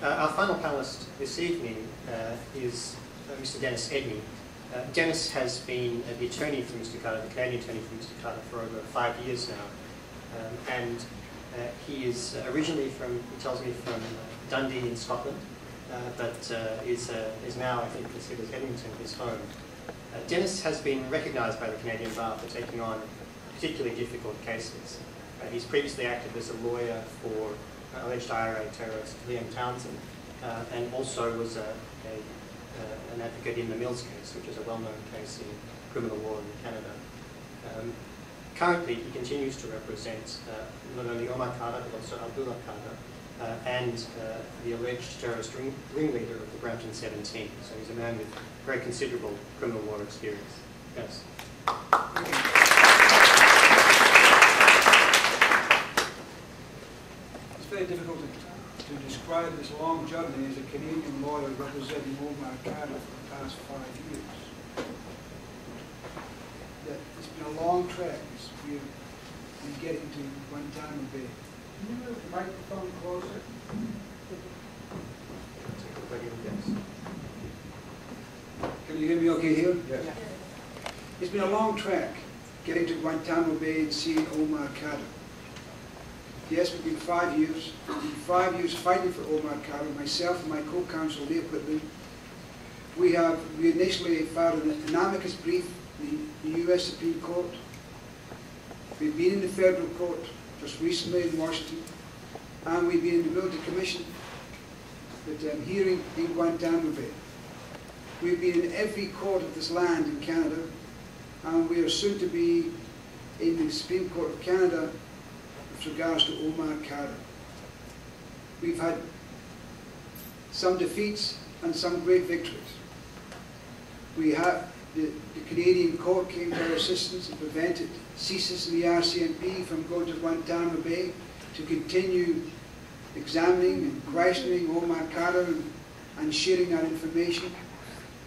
Our final panelist this evening is Mr. Dennis Edney. Dennis has been the attorney for Mr. Khadr, the Canadian attorney for Mr. Khadr, for over 5 years now. He is originally from, he tells me, from Dundee in Scotland, but is now, I think, considers Edmonton his home. Dennis has been recognised by the Canadian Bar for taking on particularly difficult cases. He's previously acted as a lawyer for alleged IRA terrorist Liam Townsend, and also was an advocate in the Mills case, which is a well-known case in criminal law in Canada. Currently, he continues to represent not only Omar Khadr, but also Abdullah Khadr, and the alleged terrorist ringleader of the Brampton 17. So he's a man with very considerable criminal law experience. Yes. It's very difficult to describe this long journey as a Canadian lawyer representing Omar Khadr for the past 5 years. It's been a long trek. We're getting to Guantanamo Bay. Can you move the microphone closer? Can you hear me okay here? Yes. Yeah. It's been a long trek getting to Guantanamo Bay and seeing Omar Khadr. Yes, we've been 5 years. We've been 5 years fighting for Omar Khadr, myself and my co-counsel, Nehal Bhuta. We initially filed an amicus brief in the U.S. Supreme Court. We've been in the federal court just recently in Washington, and we've been in the Military Commission with a hearing in Guantanamo Bay. We've been in every court of this land in Canada, and we are soon to be in the Supreme Court of Canada with regards to Omar Khadr. We've had some defeats and some great victories. We have the Canadian court came to our assistance and prevented CSIS and the RCMP from going to Guantanamo Bay to continue examining and questioning Omar Khadr and sharing that information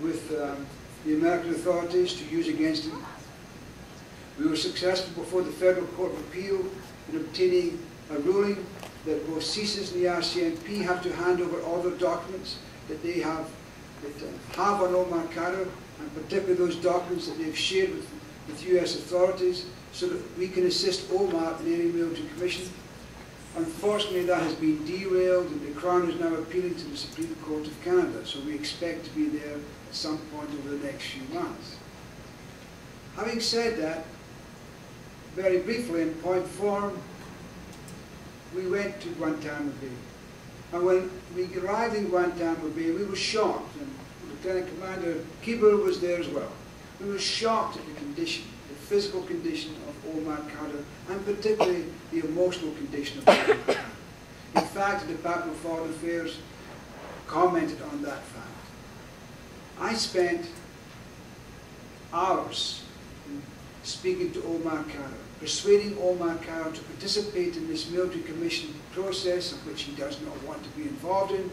with the American authorities to use against him. We were successful before the Federal Court of Appeal in obtaining a ruling that both CSIS and the RCMP have to hand over all the documents that they have on Omar Khadr, and particularly those documents that they've shared with U.S. authorities, so that we can assist Omar in any military commission. Unfortunately, that has been derailed, and the Crown is now appealing to the Supreme Court of Canada, so we expect to be there at some point over the next few months. Having said that, very briefly, in point form, we went to Guantanamo Bay. And when we arrived in Guantanamo Bay, we were shocked, and Lieutenant Commander Kuebler was there as well. We were shocked at the condition, the physical condition of Omar Khadr, and particularly the emotional condition of Omar Khadr. In fact, the Department of Foreign Affairs commented on that fact. I spent hours speaking to Omar Khadr, persuading Omar Khadr to participate in this military commission process, of which he does not want to be involved in,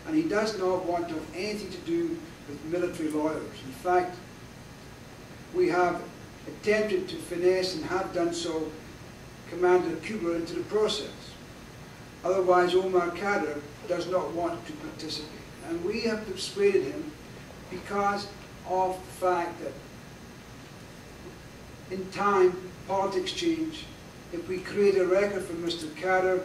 and he does not want to have anything to do with military lawyers. In fact, we have attempted to finesse, and have done so, Commander Kuebler into the process. Otherwise, Omar Khadr does not want to participate. And we have persuaded him because of the fact that in time, politics change. If we create a record for Mr. Khadr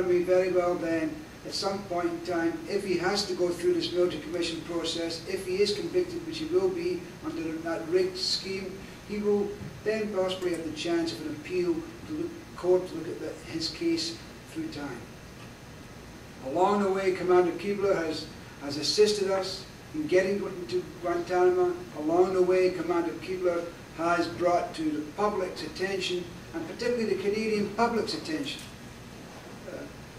may very well then, at some point in time, if he has to go through this military commission process, if he is convicted, which he will be under that rigged scheme, he will then possibly have the chance of an appeal to the court to look at his case through time. Along the way, Commander Kuebler has assisted us in getting to Guantanamo. Along the way, Commander Kuebler has brought to the public's attention, and particularly the Canadian public's attention,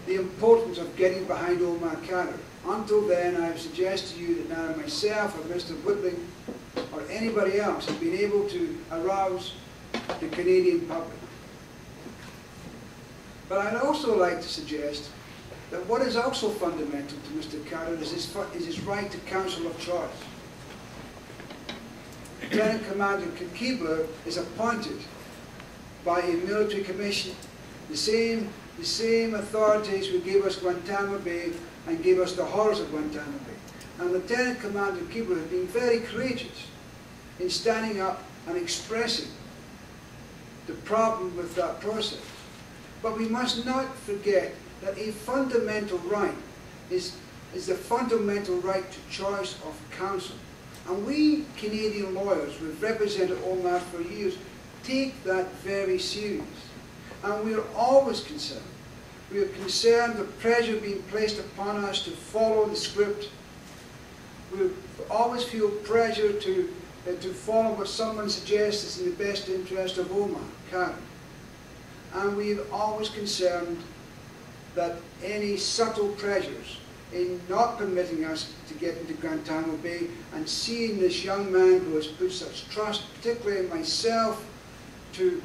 the importance of getting behind Omar Khadr. Until then, I suggest to you that neither myself or Mr. Whitling or anybody else have been able to arouse the Canadian public. But I'd also like to suggest that what is also fundamental to Mr. Khadr is his right to counsel of choice. Lieutenant Commander Kuebler is appointed by a military commission. The same authorities who gave us Guantanamo Bay and gave us the horrors of Guantanamo Bay. And Lieutenant Commander Kuebler has been very courageous in standing up and expressing the problem with that process. But we must not forget that a fundamental right is the fundamental right to choice of counsel. And we Canadian lawyers who have represented Omar for years take that very serious. And we are always concerned. We are concerned with pressure being placed upon us to follow the script. We always feel pressure to follow what someone suggests is in the best interest of Omar Khadr. And we are always concerned that any subtle pressures in not permitting us to get into Guantanamo Bay and seeing this young man who has put such trust, particularly in myself, to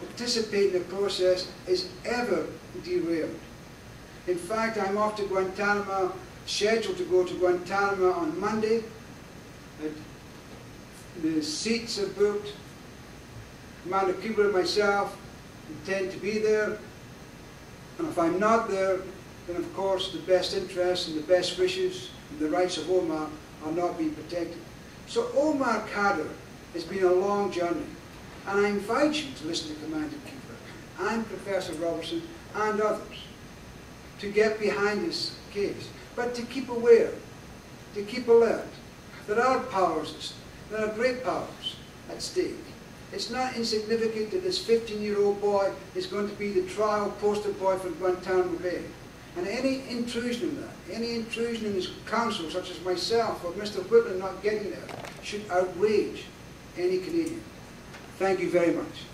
participate in the process is ever derailed. In fact, I'm off to Guantanamo, scheduled to go to Guantanamo on Monday. The seats are booked. Commander Kuebler and myself intend to be there. And if I'm not there, then of course the best interests and the best wishes and the rights of Omar are not being protected. So Omar Khadr has been a long journey. And I invite you to listen to Commander Kuebler and Professor Robinson and others to get behind this case, but to keep aware, to keep alert. There are powers, there are great powers at stake. It's not insignificant that this 15-year-old boy is going to be the trial poster boy for Guantanamo Bay. And any intrusion in that, any intrusion in his counsel, such as myself or Mr. Whitland not getting there, should outrage any Canadian. Thank you very much.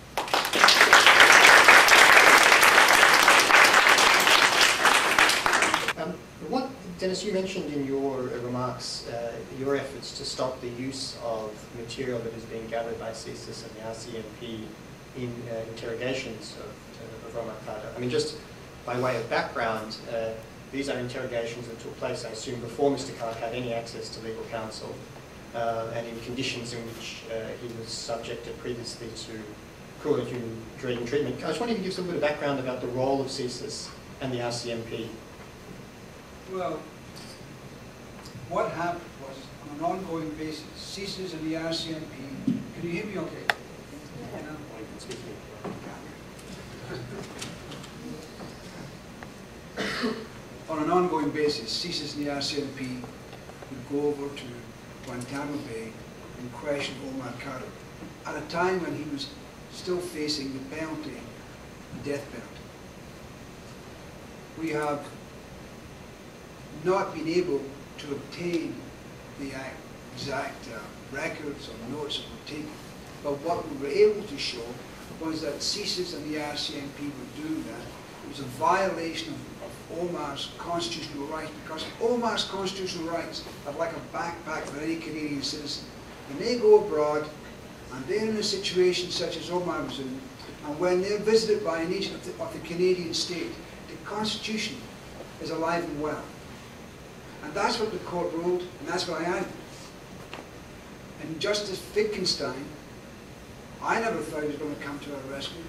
Dennis, you mentioned in your remarks your efforts to stop the use of material that is being gathered by CSIS and the RCMP in interrogations of Omar Khadr. I mean, just by way of background, these are interrogations that took place, I assume, before Mr. Khadr had any access to legal counsel, and in conditions in which he was subjected previously to cruel and inhuman treatment. I was wondering if you could give us a little bit of background about the role of CSIS and the RCMP. Well, what happened was, on an ongoing basis, CSIS and the RCMP, can you hear me okay? Yeah. No? Well, you can speak here. On an ongoing basis, CSIS and the RCMP would go over to Guantanamo Bay and question Omar Khadr at a time when he was still facing the penalty, the death penalty. We have not been able to obtain the exact records or notes that were taken. But what we were able to show was that CSIS and the RCMP were doing that. It was a violation of Omar's constitutional rights, because Omar's constitutional rights are like a backpack for any Canadian citizen. When they go abroad and they're in a situation such as Omar was in, and when they're visited by an agent of the Canadian state, the Constitution is alive and well. And that's what the court ruled, and that's what I argued. And Justice Wittgenstein, I never thought he was going to come to our rescue.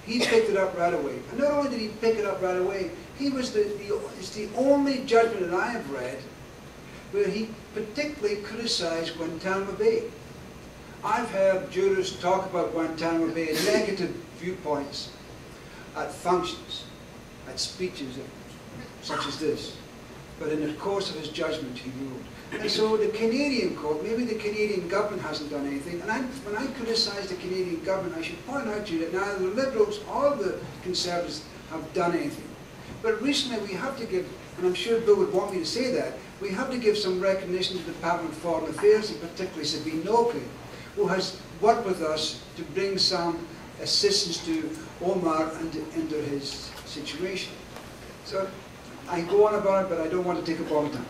He picked it up right away. And not only did he pick it up right away, he was it's the only judgment that I have read where he particularly criticized Guantanamo Bay. I've heard jurors talk about Guantanamo Bay in negative viewpoints at functions, at speeches such as this. But in the course of his judgment, he ruled. And so the Canadian court, maybe the Canadian government hasn't done anything. And when I criticize the Canadian government, I should point out to you that neither the Liberals or the Conservatives have done anything. But recently we have to give, and I'm sure Bill would want me to say that, we have to give some recognition to the Department of Foreign Affairs, and particularly Sabine Noakey, who has worked with us to bring some assistance to Omar under his situation. So I go on about it, but I don't want to take up all the time.